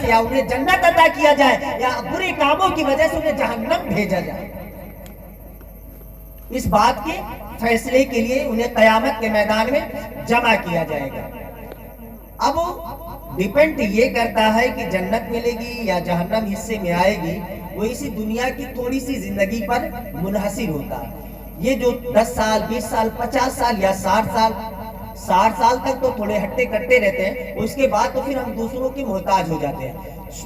سے یا انہیں جنت عطا کیا جائے یا برے کاموں کی وجہ سے انہیں جہنم بھیجا جائے. اس بات کے فیصلے کے لیے انہیں قیامت کے میدان میں جمع کیا جائے گا. اب ڈیپینڈ یہ کرتا ہے کہ جنت ملے گی یا جہنم حصے میں آئے گی، وہ اسی دنیا کی تھوڑی سی زندگی پر منحصر ہوتا ہے. یہ جو 10 سال 20 سال 50 سال یا 60 سال تک تو تھوڑے ہٹے کٹے رہتے ہیں، اس کے بعد تو پھر ہم دوسروں کے محتاج ہو جاتے ہیں.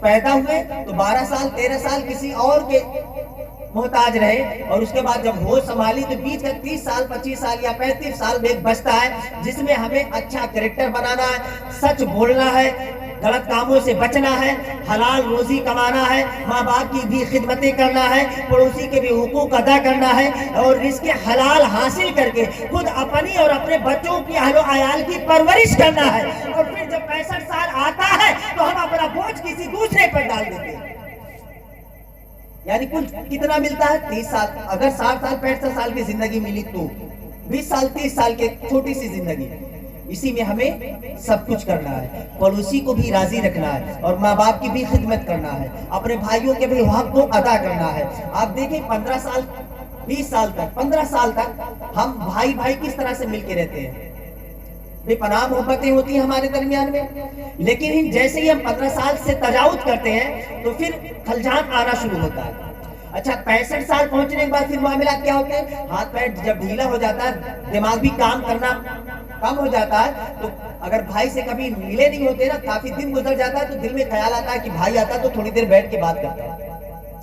پیدا ہوئے تو 12 سال 13 سال کسی اور کے محتاج رہے، اور اس کے بعد جب ہوش سنبھالی تو بیچ کا 30 سال 25 سال یا 35 سال میں بچتا ہے جس میں ہمیں اچھا کریکٹر بنانا ہے، سچ بولنا ہے، غلط کاموں سے بچنا ہے، حلال روزی کمانا ہے، ماں باپ کی بھی خدمتیں کرنا ہے، پڑوسی کے بھی حقوق ادا کرنا ہے، اور رزق حلال حاصل کر کے خود اپنی اور اپنے بچوں کی اہل و عیال کی پرورش کرنا ہے. اور پھر جب 65 سال آتا ہے تو ہم اپنا بوجھ کسی دوسرے پر ڈال دیتے ہیں. یعنی کل کتنا ملتا ہے؟ 30 سال. اگر 60 سال 65 سال کی زندگی ملی تو 20 سال 30 سال کے چھوٹی سی زندگی، اسی میں ہمیں سب کچھ کرنا ہے. پڑوسی کو بھی راضی رکھنا ہے اور ماں باپ کی بھی خدمت کرنا ہے، اپنے بھائیوں کے بھی حق کو ادا کرنا ہے. آپ دیکھیں 15 سال 20 سال تک 15 سال تک ہم بھائی بھائی کس طرح سے مل کے رہتے ہیں، بے پناہ محبتیں ہوتی ہیں ہمارے درمیان میں. لیکن جیسے ہی ہم 15 سال سے تجاوز کرتے ہیں تو پھر خلجان آنا شروع ہوتا ہے. اچھا 65 سال پہنچنے کے بعد پھر معاملات کیا ہوتے ہیں؟ ہاتھ پیر جب ڈھیلا ہو جاتا ہے، دماغ بھی کام کرنا کم ہو جاتا ہے، تو اگر بھائی سے کبھی ملے نہیں ہوتے نا، کافی دن گزر جاتا ہے تو دل میں خیال آتا ہے کہ بھائی آتا تو تھوڑی دیر بیٹھ کے بات کرتا ہے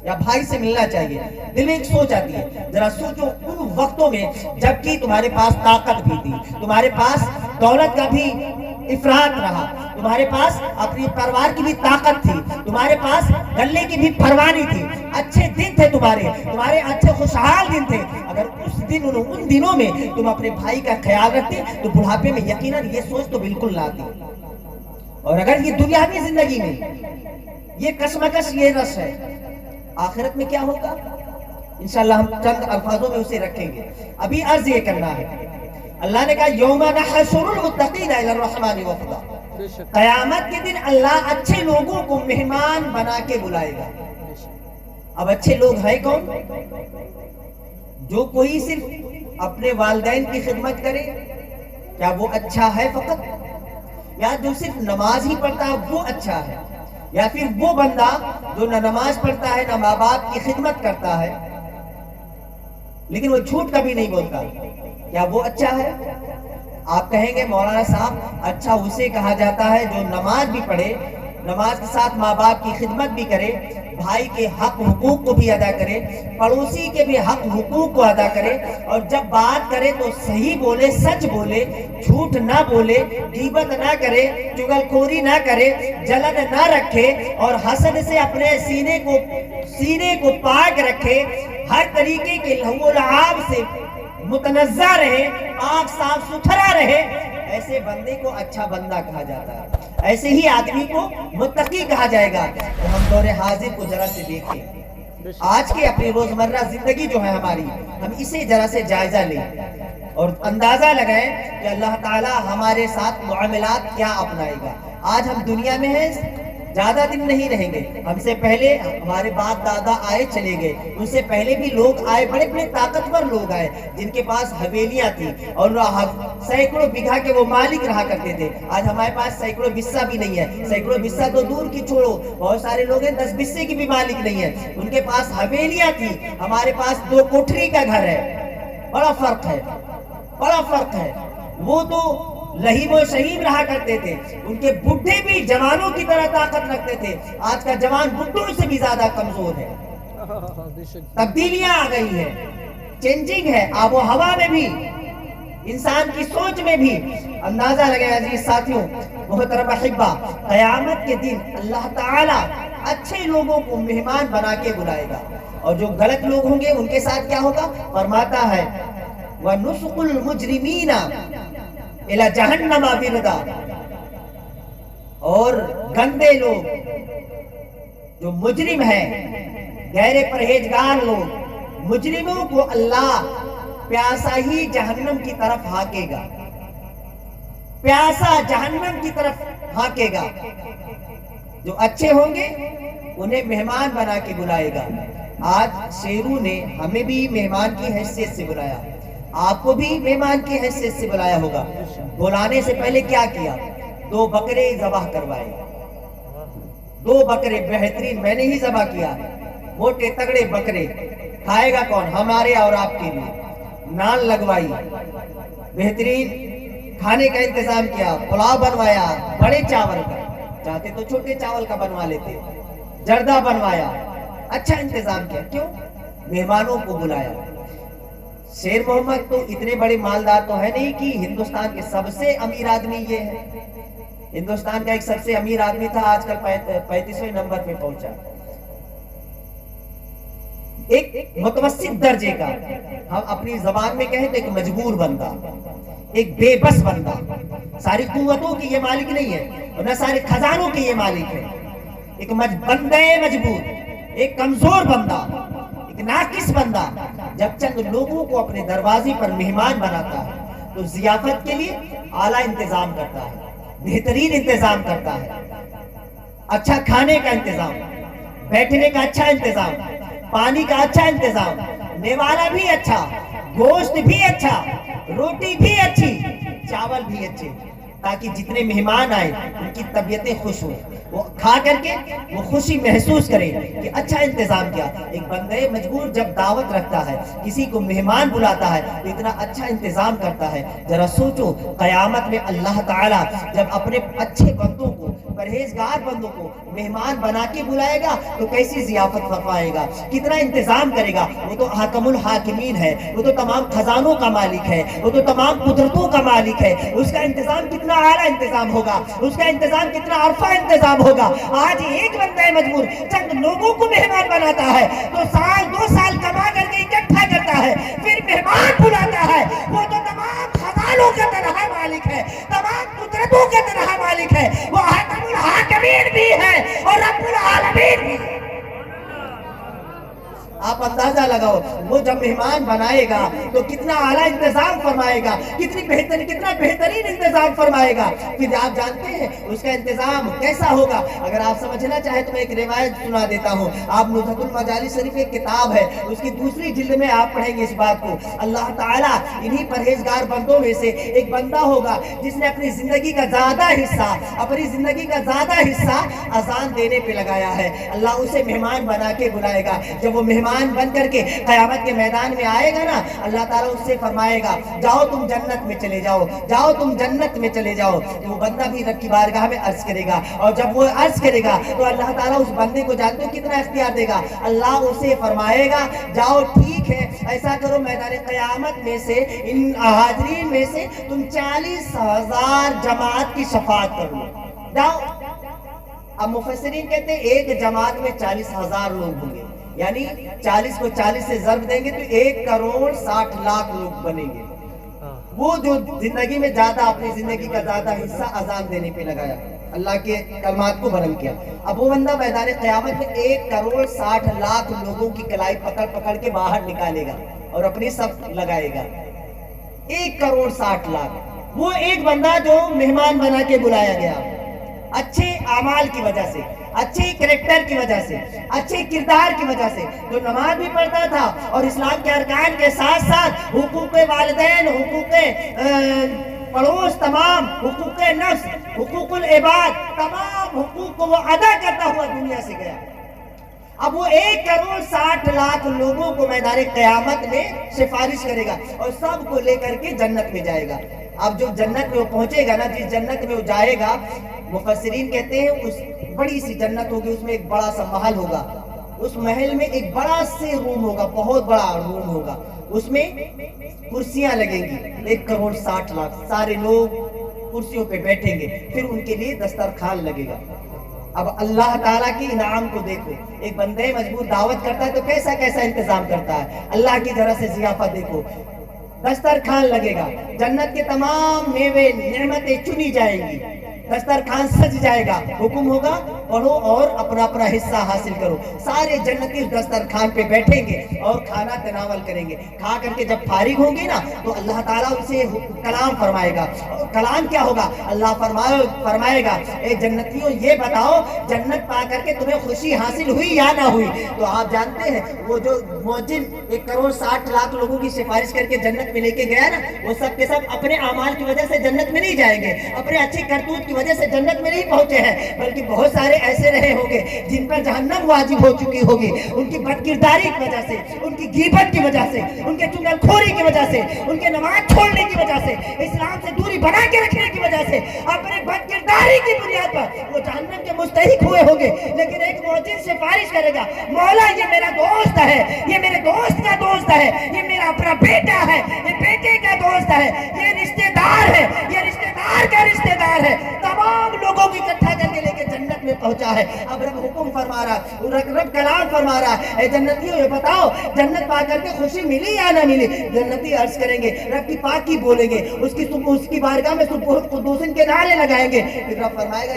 یا بھائی سے ملنا چاہیے. دل میں ایک سوچ آتی ہے. ذرا سوچو ان وقتوں میں جبکہ تمہارے پاس طاقت بھی تھی، تمہارے پاس دولت کا بھی افراط رہا، تمہارے پاس اپنی پروار کی بھی طاقت تھی، تمہارے پاس گلے کی بھی پروانی تھی، اچھے دن تھے تمہارے اچھے خوشحال دن تھے. اگر ان دنوں میں تم اپنے بھائی کا خیال رکھتے تو بڑھاپے میں یقیناً یہ سوچ تو بالکل نہ آتی. اور اگر یہ دنیاوی زندگی میں یہ کشمکش یہ رش ہے، آخرت میں کیا ہوگا انشاءاللہ ہم چند الفاظوں میں اسے رکھیں گے. ابھی عرض یہ کرنا ہے، اللہ نے کہا یوم نحشر المتقین الی الرحمن وفدا. قیامت کے دن اللہ اچھے لوگوں کو مہمان بنا کے بلائے گا. اب اچھے لوگ ہیں کون؟ جو کوئی صرف اپنے والدین کی خدمت کرے، کیا وہ اچھا ہے فقط؟ یا جو صرف نماز ہی پڑھتا ہے وہ اچھا ہے؟ یا پھر وہ بندہ جو نہ نماز پڑھتا ہے نہ ماں باپ کی خدمت کرتا ہے لیکن وہ جھوٹ کبھی نہیں بولتا، کیا وہ اچھا ہے؟ آپ کہیں گے مولانا صاحب اچھا اسے کہا جاتا ہے جو نماز بھی پڑھے، نماز کے ساتھ ماں باپ کی خدمت بھی کرے، بھائی کے حق حقوق کو بھی ادا کرے، پڑوسی کے بھی حق حقوق کو ادا کرے، اور جب بات کرے تو صحیح بولے، سچ بولے، جھوٹ نہ بولے، غیبت نہ کرے، چغلخوری نہ کرے، جلن نہ رکھے، اور حسد سے اپنے سینے کو پاک رکھے، ہر طریقے کے لہو و لعاب سے متنزہ رہے، پاک صاف ستھرا رہے. ایسے بندے کو اچھا بندہ کہا جاتا ہے، ایسے ہی آدمی کو متقی کہا جائے گا. تو ہم دور حاضر کو ذرا سے دیکھیں، آج کے اپنی روزمرہ زندگی جو ہے ہماری، ہم اسے ذرا سے جائزہ لیں اور اندازہ لگائیں کہ اللہ تعالی ہمارے ساتھ معاملات کیا اپنائے گا. آج ہم دنیا میں ہیں، زیادہ دن نہیں رہیں گے. ہم سے پہلے ہمارے باپ دادا آئے چلے گئے، ان سے پہلے بھی لوگ آئے، بڑے بڑے طاقتور لوگ آئے جن کے پاس حویلیاں تھیں اور سینکڑوں بیگھا کے وہ مالک رہا کرتے تھے. آج ہمارے پاس سینکڑوں بسہ بھی نہیں ہے، سینکڑوں بسہ تو دور کی چھوڑو، بہت سارے لوگ ہیں 10 بسے کی بھی مالک نہیں ہے. ان کے پاس حویلیاں تھیں، ہمارے پاس 2 کوٹھری کا گھر ہے. بڑا فرق ہے، بڑا فرق ہے. وہ تو لہیم و شہیم رہا کرتے تھے، ان کے بڈھے بھی جوانوں کی طرح طاقت رکھتے تھے. آج کا جوان بڈھوں سے بھی زیادہ کمزور ہے. تبدیلیاں آ گئی ہیں، چینجنگ ہے آب و ہوا میں بھی، انسان کی سوچ میں بھی. اندازہ لگے عزیز ساتھیوں، محترم احبہ، قیامت کے دن اللہ تعالی اچھے لوگوں کو مہمان بنا کے بلائے گا، اور جو غلط لوگ ہوں گے ان کے ساتھ کیا ہوگا؟ فرماتا ہے وَنُسُقُ الْمُجْرِمِينَ الى جہنم وردا. اور گندے لوگ جو مجرم ہیں، غیر پرہیزگار لوگ، مجرموں کو اللہ پیاسا ہی جہنم کی طرف ہاکے گا، پیاسا جہنم کی طرف ہاکے گا. جو اچھے ہوں گے انہیں مہمان بنا کے بلائے گا۔ آج شیرو نے ہمیں بھی مہمان کی حیثیت سے بلایا، آپ کو بھی مہمان کی حیثیت سے بلایا ہوگا۔ بلانے سے پہلے کیا کیا؟ 2 بکرے ذبح کروائے، 2 بکرے بہترین میں نے ہی ذبح کیا، موٹے تگڑے بکرے۔ کھائے گا کون؟ ہمارے اور آپ کے لیے۔ نان لگوائی، بہترین کھانے کا انتظام کیا، پلاؤ بنوایا بڑے چاول کا، چاہتے تو چھوٹے چاول کا بنوا لیتے، جردہ بنوایا، اچھا انتظام کیا۔ کیوں؟ مہمانوں کو بلایا۔ شیر محمد تو اتنے بڑے مالدار تو ہے نہیں کہ ہندوستان کے سب سے امیر آدمی یہ ہے۔ ہندوستان کا ایک سب سے امیر آدمی تھا، آج کل 35ویں نمبر پہ پہنچا۔ ایک متوسط درجے کا، ہم اپنی زبان میں کہیں تو ایک مجبور بندہ، ایک بے بس بندہ۔ ساری قوتوں کی یہ مالک نہیں ہے اور نہ سارے خزانوں کی یہ مالک ہے۔ ایک بندہ مجبور، ایک کمزور بندہ، ایک ناقص بندہ جب چند لوگوں کو اپنے دروازے پر مہمان بناتا ہے تو ضیافت کے لیے اعلیٰ انتظام کرتا ہے، بہترین انتظام کرتا ہے، اچھا کھانے کا انتظام، بیٹھنے کا اچھا انتظام، پانی کا اچھا انتظام، نیوالا بھی اچھا، گوشت بھی اچھا، روٹی بھی اچھی، چاول بھی اچھے، تاکہ جتنے مہمان آئے ان کی طبیعتیں خوش ہوں، وہ کھا کر کے وہ خوشی محسوس کریں کہ اچھا انتظام کیا۔ ایک بندے مجبور جب دعوت رکھتا ہے، کسی کو مہمان بلاتا ہے تو اتنا اچھا انتظام کرتا ہے۔ ذرا سوچو قیامت میں اللہ تعالیٰ جب اپنے اچھے بندوں کو، پرہیزگار بندوں کو مہمان بنا کے بلائے گا تو کیسی ضیافت فرمائے گا، کتنا انتظام کرے گا۔ وہ تو حاکم الحاکمین ہے، وہ تو تمام خزانوں کا مالک ہے، وہ تو تمام قدرتوں کا مالک ہے۔ اس کا انتظام کتنا اعلیٰ انتظام ہوگا، اس کا انتظام کتنا عرفہ انتظام ہوگا۔ آج ایک بندہ مجبور چند لوگوں کو مہمان بناتا ہے تو سال 2 سال کما کر کے اکٹھا کرتا ہے، پھر مہمان بلاتا ہے۔ وہ تو تمام خزانوں کا تنہا مالک ہے، تمام قدرتوں کا تنہا مالک ہے، وہ حاکم الحاکمین بھی ہے اور رب العالمین بھی ہے۔ آپ اندازہ لگاؤ وہ جب مہمان بنائے گا تو کتنا اعلیٰ انتظام فرمائے گا، کتنا بہترین انتظام فرمائے گا۔ پھر آپ جانتے ہیں اس کا انتظام کیسا ہوگا۔ اگر آپ سمجھنا چاہیں تو میں ایک روایت سنا دیتا ہوں۔ آپ نزہۃ المجالس شریف ایک کتاب ہے، اس کی 2 جلد میں آپ پڑھیں گے اس بات کو۔ اللہ تعالیٰ انہی پرہیزگار بندوں میں سے ایک بندہ ہوگا جس نے اپنی زندگی کا زیادہ حصہ اذان دینے پہ لگایا ہے۔ اللہ اسے مہمان بنا کے بلائے گا۔ جب وہ مہمان بن کر کے قیامت کے میدان میں آئے گا نا، اللہ تعالیٰ اس سے فرمائے گا جاؤ تم جنت میں چلے جاؤ، جاؤ تم جنت میں چلے جاؤ۔ تو وہ بندہ بھی رب کی بارگاہ میں عرض کرے گا، اور جب وہ عرض کرے گا تو اللہ تعالیٰ اس بندے کو جانتے ہو کتنا اختیار دے گا۔ اللہ اسے فرمائے گا جاؤ ٹھیک ہے ایسا کرو، میدان قیامت میں سے ان حاضرین میں سے تم 40,000 جماعت کی شفاعت کر لو، جاؤ۔ اب مفسرین کہتے ہیں ایک جماعت میں 40,000 لوگ ہوں گے، یعنی 40 کو 40 سے ضرب دیں گے تو 1,60,00,000 لوگ بنیں گے۔ وہ جو زندگی میں اپنی زندگی کا زیادہ حصہ اذان دینے پہ لگایا، اللہ کے کلمات کو بلند کیا، اب وہ بندہ میدان قیامت میں 1,60,00,000 لوگوں کی کلائی پکڑ پکڑ کے باہر نکالے گا اور اپنی صف لگائے گا۔ 1,60,00,000 وہ ایک بندہ جو مہمان بنا کے بلایا گیا، اچھے اعمال کی وجہ سے، اچھے کریکٹر کی وجہ سے، اچھے کردار کی وجہ سے، جو نماز بھی پڑھتا تھا اور اسلام کے ارکان کے ساتھ ساتھ حقوق والدین، حقوق پڑوس، تمام حقوق نفس، حقوق العباد، تمام حقوق کو وہ ادا کرتا ہوا دنیا سے گیا۔ اب وہ 1,60,00,000 لوگوں کو میدان قیامت میں سفارش کرے گا اور سب کو لے کر کے جنت میں جائے گا۔ اب جو جنت میں وہ پہنچے گا نا، جس جنت میں وہ جائے گا، مفسرین کہتے ہیں اس بڑی سی جنت ہوگی، اس میں ایک بڑا سا محل ہوگا، اس محل میں ایک بڑا سے روم ہوگا، بہت بڑا روم ہوگا، اس میں کرسیاں لگیں گی، 1,60,00,000 سارے لوگ کرسیوں پہ بیٹھیں گے، پھر ان کے لیے دسترخوان لگے گا۔ اب اللہ تعالیٰ کی انعام کو دیکھو، ایک بندے مجبور دعوت کرتا ہے تو کیسا کیسا انتظام کرتا ہے، اللہ کی طرح سے ضیافت دیکھو، دسترخوان لگے گا، جنت کے تمام میوے نعمتیں چنی جائیں گی، دسترخوان سج جائے گا، حکم ہوگا پڑھو اور اپنا اپنا حصہ حاصل کرو. سارے جنتی اس دسترخوان پہ بیٹھیں گے اور کھانا تناول کریں گے. کھا کر کے جب فارغ ہوں گے نا تو اللہ تعالیٰ ان سے کلام فرمائے گا. کلام کیا ہوگا؟ اللہ فرمائے گا اے جنتیوں یہ بتاؤ جنت پا کر کے تمہیں خوشی حاصل ہوئی یا نہ ہوئی؟ تو آپ جانتے ہیں وہ جو مؤذن 1,60,00,000 لوگوں کی سفارش کر کے جنت میں لے کے گیا نا، وہ سب کے سب اپنے اعمال کی وجہ سے جنت میں نہیں جائیں گے، اپنے اچھی کرتوت کی وجہ سے جنت میں نہیں پہنچے ہیں، بلکہ بہت سارے ایسے رہے ہوں گے جن پر جہنم واجب ہو چکی ہوگی، ان کی بد کرداری کی وجہ سے، ان کی غیبت کی وجہ سے، ان کے چغل خوری کی وجہ سے، ان کے نماز چھوڑنے کی وجہ سے، اسلام سے دوری بنا کے رکھنے کی وجہ سے، اپنے بد کرداری کی بنیاد پر وہ جہنم کے مستحق ہوئے ہوں گے. لیکن ایک مؤذن سفارش کرے گا، مولا یہ میرا دوست ہے، یہ میرے دوست کا دوست ہے، یہ میرا اپنا بیٹا ہے، یہ بیٹے کا دوست ہے، یہ رشتہ دار ہے، یہ رشتہ دار کا رشتہ دار ہے، تمام لوگوں کو اکٹھا کر کے لے کے جنت میں پہنچا ہے. اب رب حکم فرما رہا ہے، رب کلام فرما رہا ہے، اے جنتیوں یہ بتاؤ جنت پا کر کے خوشی ملی یا نہ ملی؟ جنتی عرض کریں گے، رب کی پاکی بولیں گے، اس کی بارگاہ میں سبحان قدوس کے نعرے لگائیں گے. پھر رب فرمائے گا